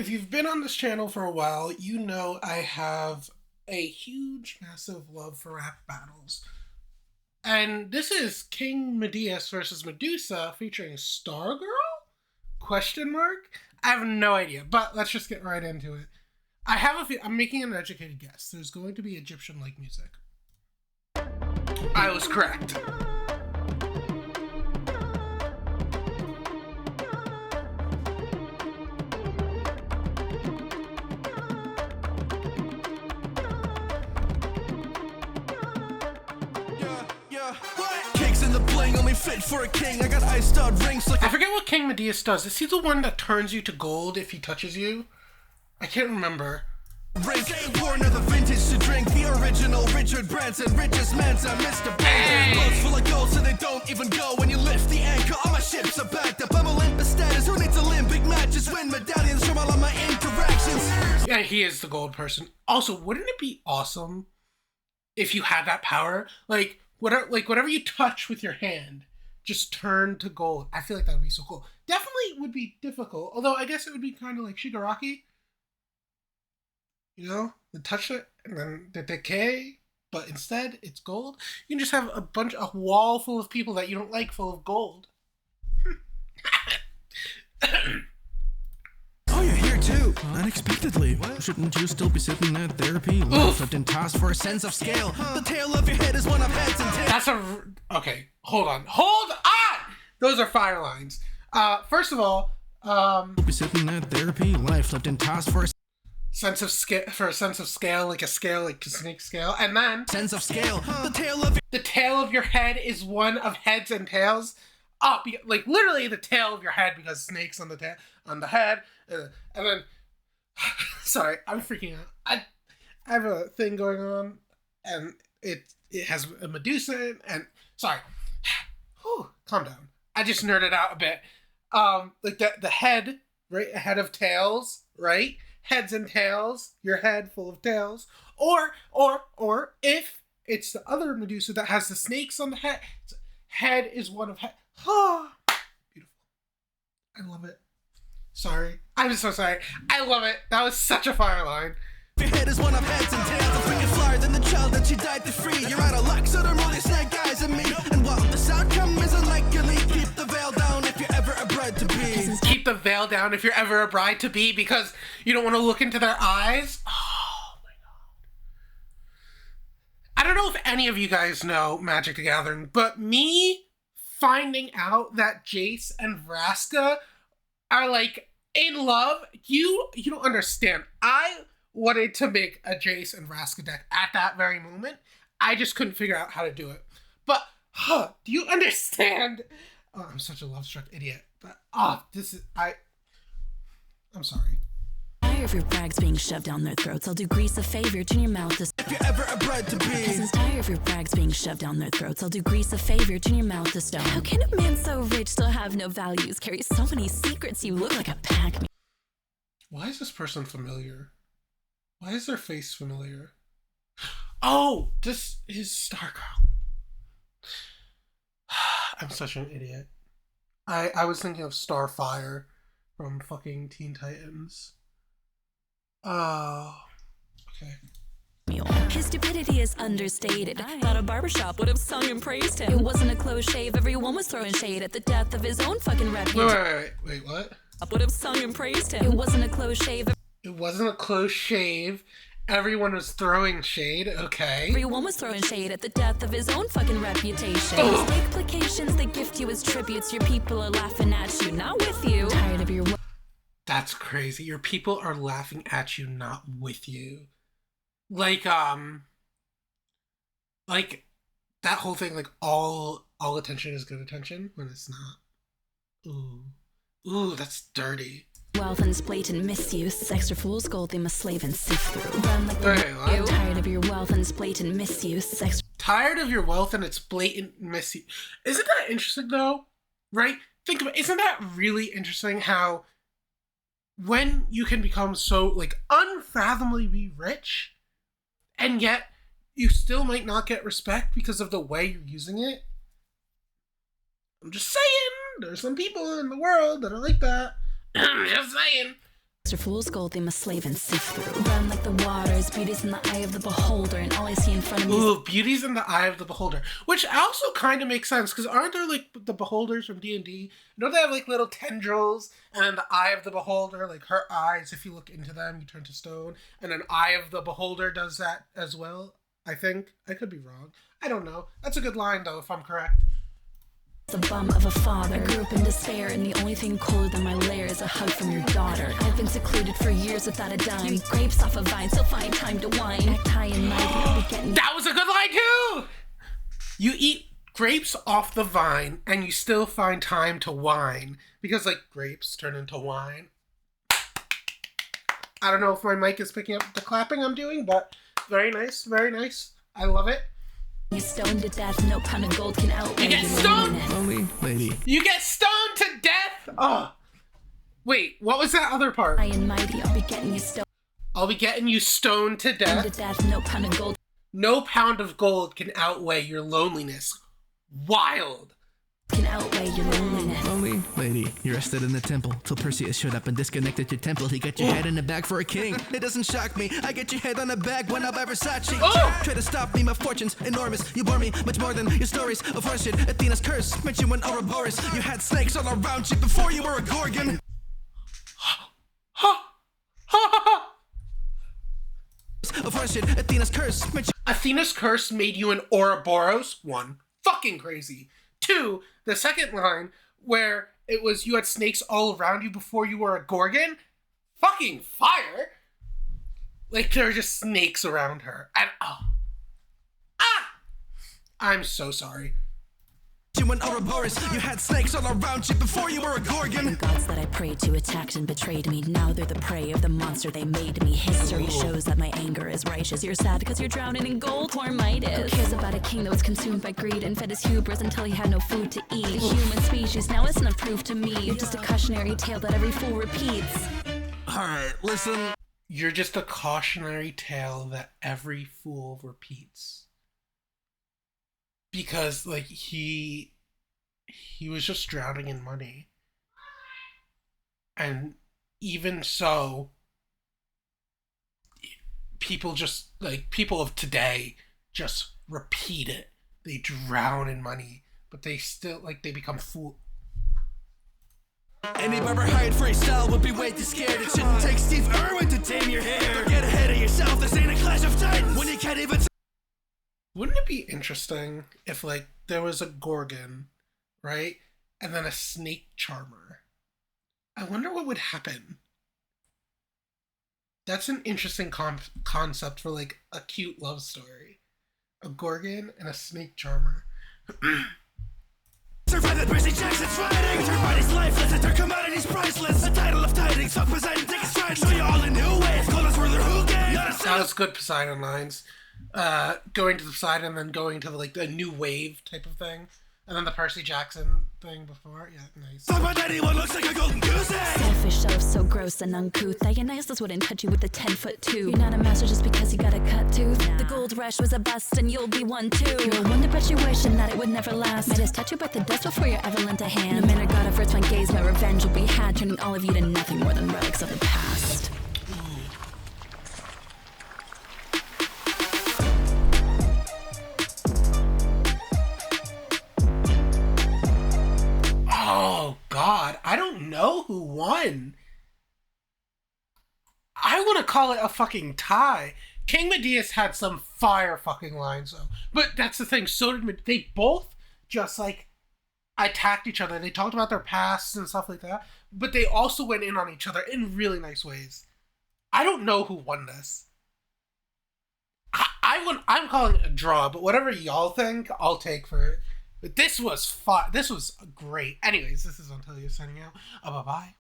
If you've been on this channel for a while, you know I have a huge, massive love for rap battles. And this is King Midas versus Medusa featuring Stargirl? Question mark? I have no idea, but let's just get right into it. I'm making an educated guess. There's going to be Egyptian-like music. I was correct. Only fit for a king. I got iced-out rings like I forget what King Midas does. Is he the one that turns you to gold if he touches you? I can't remember. Drink, pour another vintage to drink. The original Richard Branson, richest man's Mr. Hey. Boats full of gold so they don't even go when you lift the anchor. All my ships are backed up. I'm Olympus status. Who needs Olympic matches? Win medallions from all of my interactions. Yeah, he is the gold person. Also, wouldn't it be awesome if you had that power? Like whatever you touch with your hand, just turn to gold. I feel like that would be so cool. Definitely would be difficult, although I guess it would be kind of like Shigaraki. You know, the touch it and then the decay, but instead it's gold. You can just have a wall full of people that you don't like full of gold. Oh, you're here too. Unexpectedly. What? Shouldn't you still be sitting at therapy? Left and tossed for a sense of scale. The tail of your head is one of heads and tails. Okay, hold on. Those are fire lines. First of all, be sitting at therapy. Life left and tossed for a sense of scale, like a snake scale, and then sense of scale. The tail of your head is one of heads and tails. Like literally the tail of your head, because snakes on the head, and then sorry, I'm freaking out. I have a thing going on, and it has a Medusa and sorry. Whew, calm down. I just nerded out a bit. Like the head, right? A head of tails, right? Heads and tails. Your head full of tails, or if it's the other Medusa that has the snakes on the head. Head is one of head. Beautiful. I love it. Sorry. I'm so sorry. I love it. That was such a fire line. Your head is one of heads and tails. I'm freaking flyer than the child that she died to free. You're out of luck, so don't roll your snake eyes at me. And while this outcome is unlikely, keep the veil down if you're ever a bride to be. Keep the veil down if you're ever a bride to be, because you don't want to look into their eyes. Oh my god. I don't know if any of you guys know Magic the Gathering, but me finding out that Jace and Vraska are like in love, you don't understand. I wanted to make a Jace and Vraska deck at that very moment. I just couldn't figure out how to do it. But do you understand? Oh, I'm such a love-struck idiot. But I'm sorry. Tired of your brags being shoved down their throats. I'll do Grease a favor, turn your mouth to stone. If you're ever a bride to be. Peasants tired of your brags being shoved down their throats. I'll do Grease a favor, turn your mouth to stone. How can a man so rich still have no values? Carry so many secrets, you look like a pack. Why is this person familiar? Why is their face familiar? Oh, this is Stargirl. I'm such an idiot. I was thinking of Starfire from fucking Teen Titans. Oh, okay. His stupidity is understated. Thought a barbershop would have sung and praised him. It wasn't a close shave. Everyone was throwing shade at the death of his own fucking reputation. Wait, what? Would have sung and praised him. It wasn't a close shave. It wasn't a close shave. Everyone was throwing shade, okay. Everyone was throwing shade at the death of his own fucking reputation. Mistake placations they gift you as tributes. Your people are laughing at you, not with you. Tired of your... That's crazy. Your people are laughing at you, not with you. Like that whole thing, like all attention is good attention when it's not. Ooh, that's dirty. Wealth and blatant misuse. Extra fool's gold they must slave and sift through. Run like you. Tired of your wealth and blatant misuse. Tired of your wealth and its blatant misuse. Isn't that interesting though? Right? Think about it. Isn't that really interesting how when you can become so like unfathomably rich and yet you still might not get respect because of the way you're using it? I'm just saying, there's some people in the world that are like that. I'm just saying. For fool's gold, they must slave and sift through. Run like the waters, beauty's in the eye of the beholder, and all I see in front of me is... Ooh, beauty's in the eye of the beholder. Which also kind of makes sense, because aren't there, like, the beholders from D&D? Don't they have, like, little tendrils, and then the eye of the beholder, like, her eyes, if you look into them, you turn to stone, and an eye of the beholder does that as well, I think. I could be wrong. I don't know. That's a good line, though, if I'm correct. The bum of a father. I grew up in despair, and the only thing colder than my lair is a hug from your daughter. I've been secluded for years without a dime. Grapes off a vine, still find time to whine. Act high and mighty, I'll be getting... That was a good line, too! You eat grapes off the vine, and you still find time to whine. Because, like, grapes turn into wine. I don't know if my mic is picking up the clapping I'm doing, but very nice, very nice. I love it. You stoned to death, no pound of gold can outweigh. You get stoned! Lonely lady. You get stoned to death! Oh. Wait, what was that other part? High and mighty, I'll be getting you stoned I'll be getting you stoned to to death. death, no pound of gold No pound of gold can outweigh your loneliness. Wild. can outweigh your loneliness. Lonely lady. You rested in the temple till Perseus showed up and disconnected your temple. He got your head in a bag for a king. It doesn't shock me. I get your head on a bag when I buy Versace. Oh! Try to stop me, my fortune's enormous. You bore me much more than your stories of horseshit. Athena's curse meant you an Ouroboros. You had snakes all around you before you were a Gorgon. Of horseshit. Athena's curse meant you... Athena's curse made you an Ouroboros. 1. Fucking crazy. 2. The second line, where it was you had snakes all around you before you were a Gorgon. Fucking fire. Like, there are just snakes around her. And, I'm so sorry. You an Ouroboros. You had snakes all around you before you were a Gorgon. The gods that I prayed to attacked and betrayed me. Now they're the prey of the monster they made me. History shows that my anger is righteous. You're sad because you're drowning in gold, poor Midas. Who cares about a king that was consumed by greed and fed his hubris until he had no food to eat? The human species now isn't a proof to me. You're just a cautionary tale that every fool repeats. Alright, listen. You're just a cautionary tale that every fool repeats. Because, like, he was just drowning in money. And even so, people just, like, people of today just repeat it. They drown in money, but they still, like, they become fool. Any barber hired freestyle would be way too scared. It shouldn't take Steve Irwin to tame your hair. Get ahead of yourself, this ain't a clash of titans. When you can't even... Wouldn't it be interesting if, like, there was a Gorgon, right? And then a snake charmer. I wonder what would happen. That's an interesting concept for, like, a cute love story. A Gorgon and a snake charmer. Survive that Percy Jackson's fighting. Turn body's lifeless and turn commodities priceless. A title of tidings, fuck Poseidon, take a stride. Show you all in new ways, call us ruler who gave. That was good Poseidon lines. Going to the side and then going to the new wave type of thing, and then the Percy Jackson thing before. Yeah, nice. Talk about anyone looks like a golden goose egg. Selfish self, so gross and uncouth that your niceness wouldn't touch you with a 10-foot tube. You're not a master just because you got a cut tooth. The gold rush was a bust and you'll be one too. You're a wonder but you're wishing that it would never last. Midas touch you but the dust before you're ever lent a hand. No man or god of first one gaze, my revenge will be had, turning all of you to nothing more than relics of the past. Oh, God. I don't know who won. I want to call it a fucking tie. King Midas had some fire fucking lines, though. But that's the thing. So did they both just, like, attacked each other. They talked about their pasts and stuff like that. But they also went in on each other in really nice ways. I don't know who won this. I'm calling it a draw, but whatever y'all think, I'll take for it. But this was fun. This was great. Anyways, this is Dantelios signing out. Bye-bye.